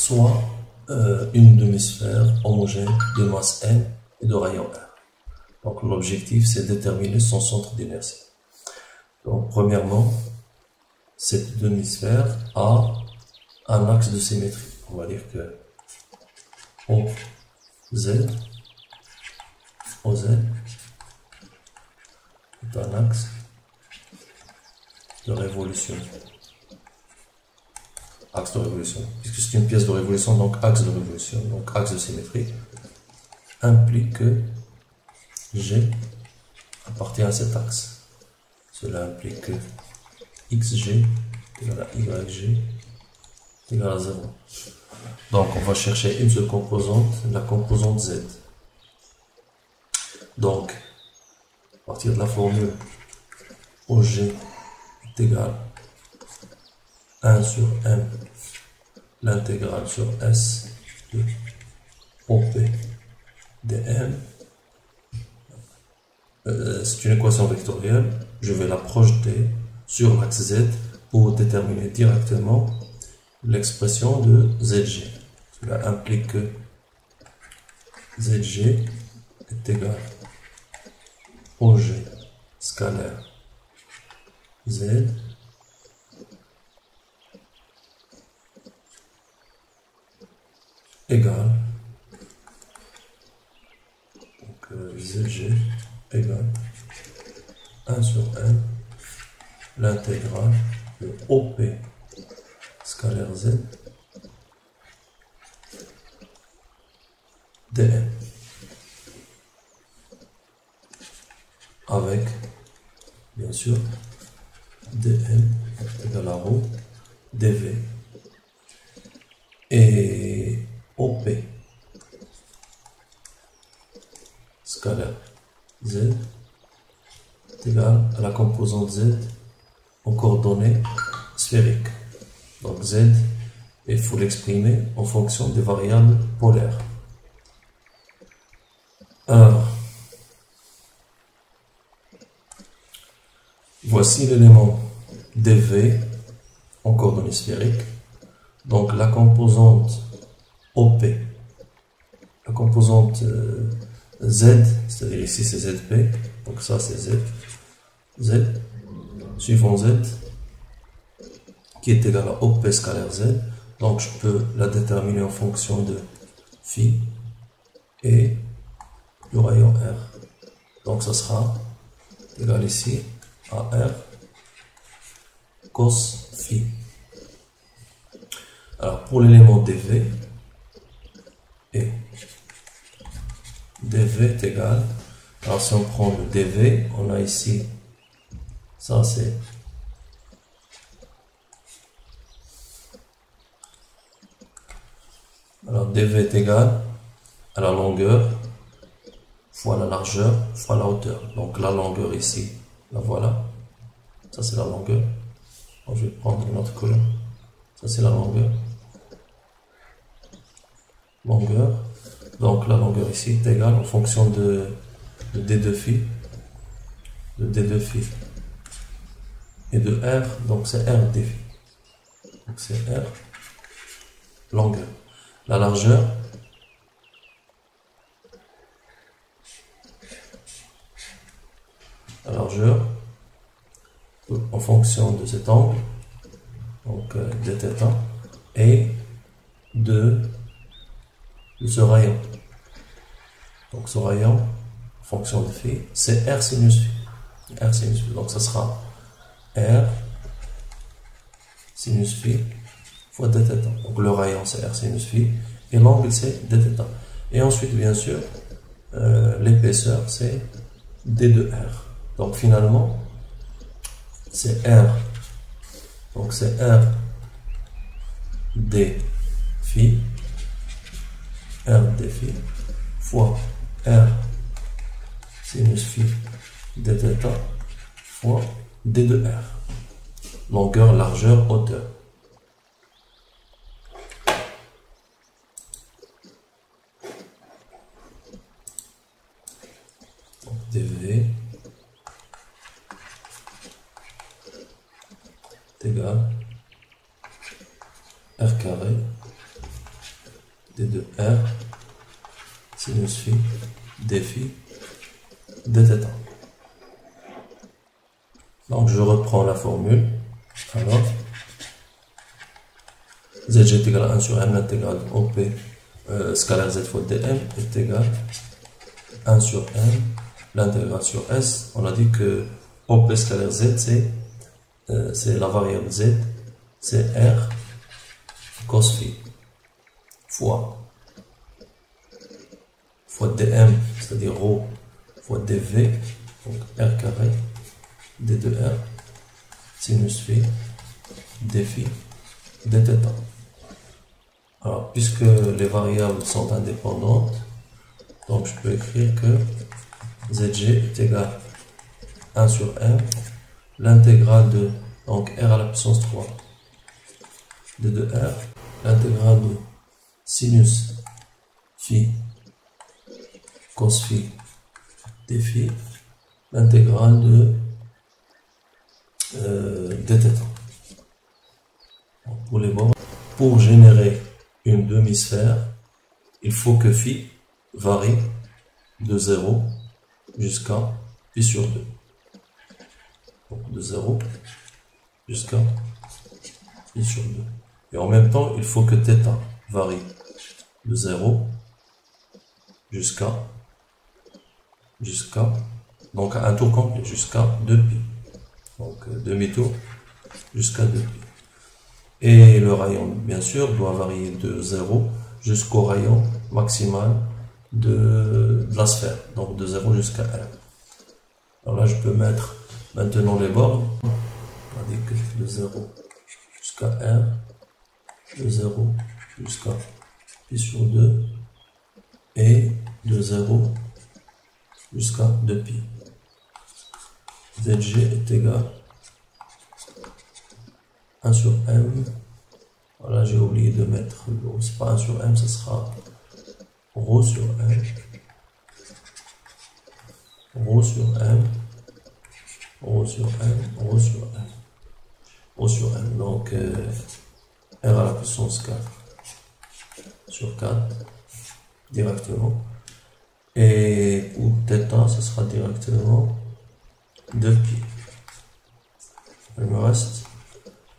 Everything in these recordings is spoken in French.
soit une demi-sphère homogène de masse m et de rayon r. Donc l'objectif, c'est de déterminer son centre d'inertie. Donc premièrement, cette demi-sphère a un axe de symétrie. On va dire que OZ est un axe de révolution. Axe de révolution. Puisque c'est une pièce de révolution, donc axe de révolution, donc axe de symétrie, implique que G appartient à cet axe. Cela implique que XG égale à YG égale à 0. Donc on va chercher une seule composante, la composante Z. Donc, à partir de la formule OG est égal à 1 sur M, l'intégrale sur S de OP dm. C'est une équation vectorielle, je vais la projeter sur l'axe Z pour déterminer directement l'expression de ZG. Cela implique que ZG est égal à OG scalaire Z égale ZG égale 1 sur M, l'intégrale de OP scalaire Z dm avec bien sûr dm égale à ρ dv et OP scalaire Z est égal à la composante Z en coordonnées sphériques. Donc Z, il faut l'exprimer en fonction des variables polaires. Alors, voici l'élément dv en coordonnées sphériques. Donc la composante OP, la composante Z, c'est-à-dire ici c'est ZP, donc ça c'est Z, suivant Z, qui est égal à OP scalaire Z, donc je peux la déterminer en fonction de phi et du rayon R. Donc ça sera égal ici à R cos phi. Alors pour l'élément dv, et dv est égal, alors si on prend le dv, on a ici, ça c'est alors dv est égal à la longueur fois la largeur fois la hauteur. Donc la longueur ici, la voilà, ça c'est la longueur. Donc, je vais prendre une autre colonne, ça c'est la longueur. Donc la longueur ici est égale en fonction de d2 phi, et de r, donc c'est r d phi. Donc c'est r longueur. La largeur, en fonction de cet angle, donc dθ, et de ce rayon. Donc ce rayon, en fonction de phi, c'est r sinus phi. Donc ça sera r sinus phi fois dθ. Donc le rayon c'est r sinus phi et l'angle c'est dθ. Et ensuite bien sûr l'épaisseur c'est d de r. Donc finalement c'est r. Donc c'est r d phi fois r sinus phi dθ fois d de r. Longueur, largeur, hauteur. Donc dv est égal r carré d de R, sinus phi, d phi, dθ. Donc je reprends la formule. Alors, Zg est égal à 1 sur m, l'intégrale OP scalaire Z fois dm est égal à 1 sur m, l'intégrale sur S. On a dit que OP scalaire Z, c'est la variable Z, c'est R cos phi fois dm, c'est-à-dire ρ fois dv, donc R carré, d de R, sinus phi, d phi, dθ. Alors, puisque les variables sont indépendantes, donc je peux écrire que Zg est égal à 1 sur m, l'intégrale de donc R à la puissance 3 d de R, l'intégrale de sinus phi cos phi d phi, l'intégrale de dθ. Pour les bords, pour générer une demi-sphère, il faut que phi varie de 0 jusqu'à pi sur 2. Donc de 0 jusqu'à pi sur 2. Et en même temps, il faut que θ varie de 0 jusqu'à donc un tour complet, jusqu'à 2π. Donc demi-tour jusqu'à 2π. Et le rayon, bien sûr, doit varier de 0 jusqu'au rayon maximal de la sphère. Donc de 0 jusqu'à R. Alors là, je peux mettre maintenant les bornes. On dit que de 0 jusqu'à R, de 0 jusqu'à pi sur 2, et de 0 jusqu'à 2π. Zg est égal à 1 sur m. Voilà, j'ai oublié de mettre ρ. C'est pas 1 sur m, ce sera ρ sur m. ρ sur m. ρ sur m. ρ sur m. ρ sur m. Donc, R à la puissance 4 sur 4 directement. Et pour θ, ce sera directement 2π. Il me reste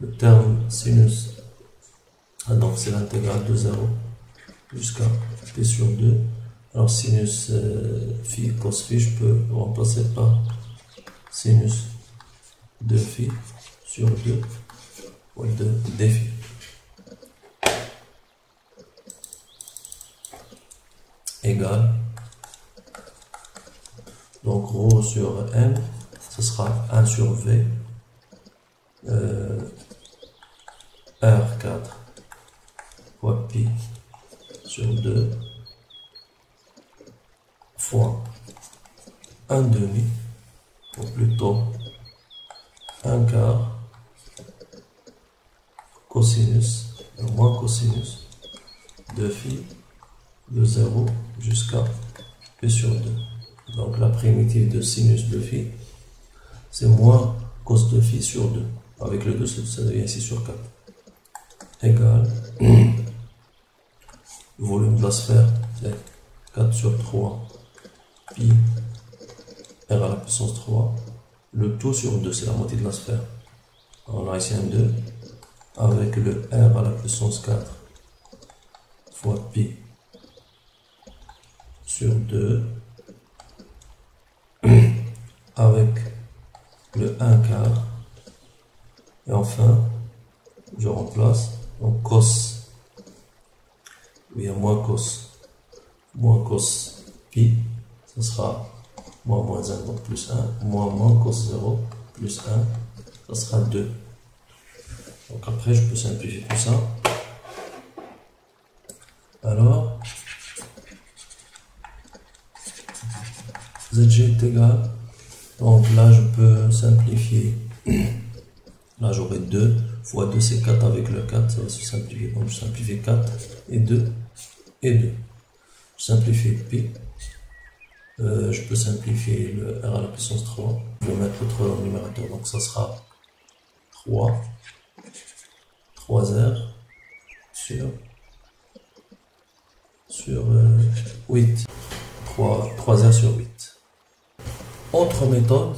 le terme sinus. Ah, donc c'est l'intégrale de 0 jusqu'à pi sur 2. Alors sinus phi cos phi, je peux remplacer par sinus de phi sur 2 fois de d phi. Égal. Donc ρ sur m, ce sera 1 sur v, R4 fois pi sur 2 fois 1 demi, ou plutôt 1 quart cosinus, moins cosinus de phi de 0 jusqu'à pi sur 2. Donc la primitive de sinus de phi, c'est moins cos de phi sur 2. Avec le 2, ça devient 6 sur 4. Égal. Le volume de la sphère, c'est 4 sur 3 pi R à la puissance 3. Le tout sur 2, c'est la moitié de la sphère. On a ici un 2. Avec le R à la puissance 4 fois pi sur 2. Avec le 1 quart. Et enfin, je remplace donc cos, bien moins cos pi, ce sera moins 1, donc plus 1, moins cos 0, plus 1, ça sera 2. Donc après, je peux simplifier tout ça. Alors, Zg est égal, donc là je peux simplifier, là j'aurai 2, fois 2 c'est 4, avec le 4 ça va se simplifier, donc je simplifie 4, et 2, et 2. Je simplifie pi, je peux simplifier le R à la puissance 3, je vais mettre le 3 dans le numérateur, donc ça sera 3R sur sur 8. 3R sur 8. Autre méthode,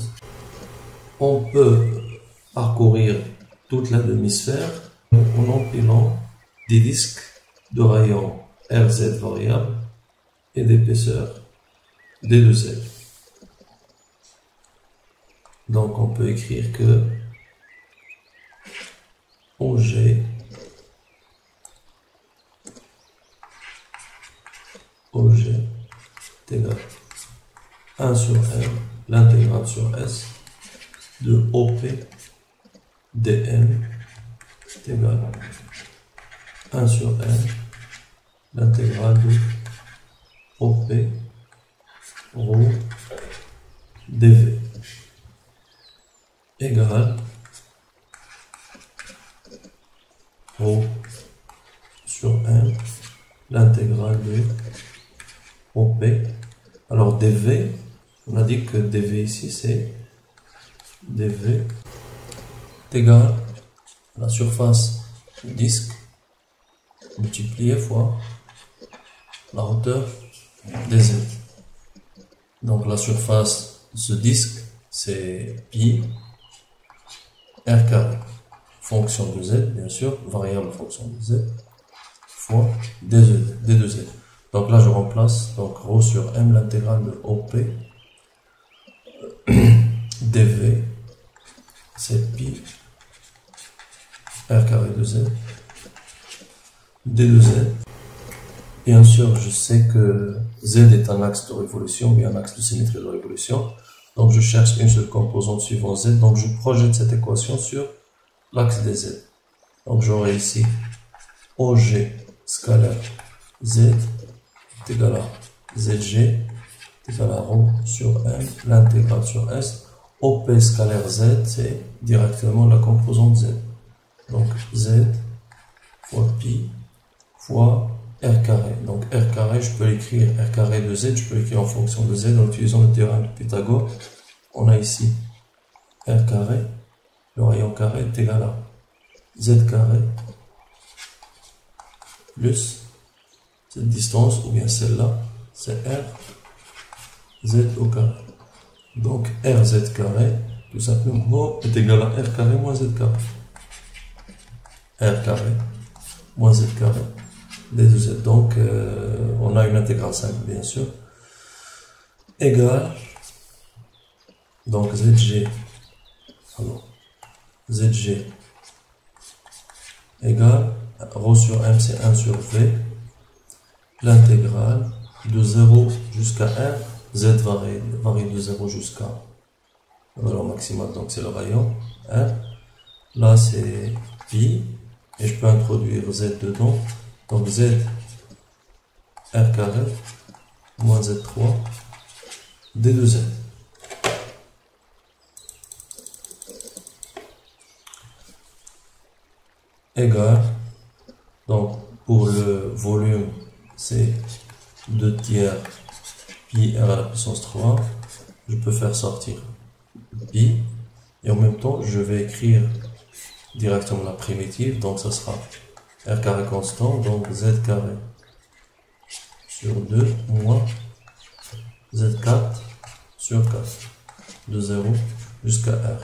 on peut parcourir toute la demi-sphère en empilant des disques de rayon RZ variable et d'épaisseur D2Z. Donc on peut écrire que OG est égal à 1 sur M, l'intégrale sur S de OP dm est égal à 1 sur M, l'intégrale de OP rho dv égale rho sur M, l'intégrale de OP. Alors dv, on a dit que dv ici c'est dv est égal à la surface du disque multiplié fois la hauteur des Z. Donc la surface de ce disque c'est pi r carré, fonction de Z bien sûr, variable fonction de Z, fois d2Z. Donc là je remplace donc rho sur M, l'intégrale de OP dv c'est pi r carré de Z d2Z. Bien sûr je sais que Z est un axe de révolution, bien un axe de symétrie de révolution, donc je cherche une seule composante suivant Z, donc je projette cette équation sur l'axe des Z. Donc j'aurai ici OG scalaire Z est égal à ZG est égal à rho sur M, l'intégrale sur S. OP scalaire Z, c'est directement la composante Z. Donc Z fois pi fois R carré. Donc R carré, je peux l'écrire, R carré de Z, je peux l'écrire en fonction de Z en utilisant le théorème de Pythagore. On a ici R carré, le rayon carré est égal à Z carré plus cette distance, ou bien celle-là, c'est R Z au carré. Donc RZ carré, tout simplement, est égal à R carré moins Z carré. R carré moins Z carré d2Z. Donc on a une intégrale simple bien sûr, égale donc ZG, alors ZG égale rho sur M c'est 1 sur V, l'intégrale de 0 jusqu'à R, Z varie de 0 jusqu'à la valeur maximale, donc c'est le rayon R. Là c'est pi, et je peux introduire Z dedans, donc Z R carré moins Z3 D2Z. Égale, donc pour le volume c'est 2 tiers pi r à la puissance 3, je peux faire sortir pi, et en même temps je vais écrire directement la primitive, donc ça sera r carré constant, donc z carré sur 2 moins z4 sur 4, de 0 jusqu'à r,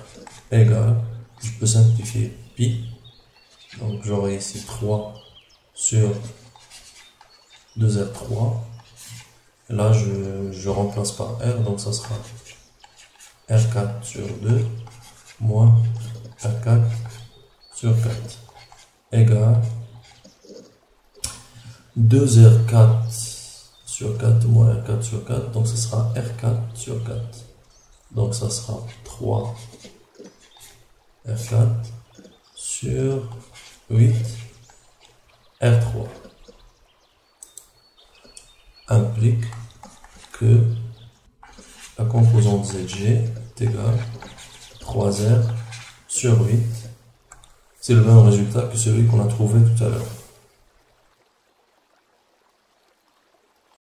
égale, je peux simplifier pi, donc j'aurai ici 3 sur 2R3, et là je remplace par R, donc ça sera R4 sur 2 moins R4 sur 4 égale 2R4 sur 4 moins R4 sur 4, donc ça sera R4 sur 4, donc ça sera 3 R4 sur 8 R3 implique que la composante ZG est égale 3R sur 8. C'est le même résultat que celui qu'on a trouvé tout à l'heure.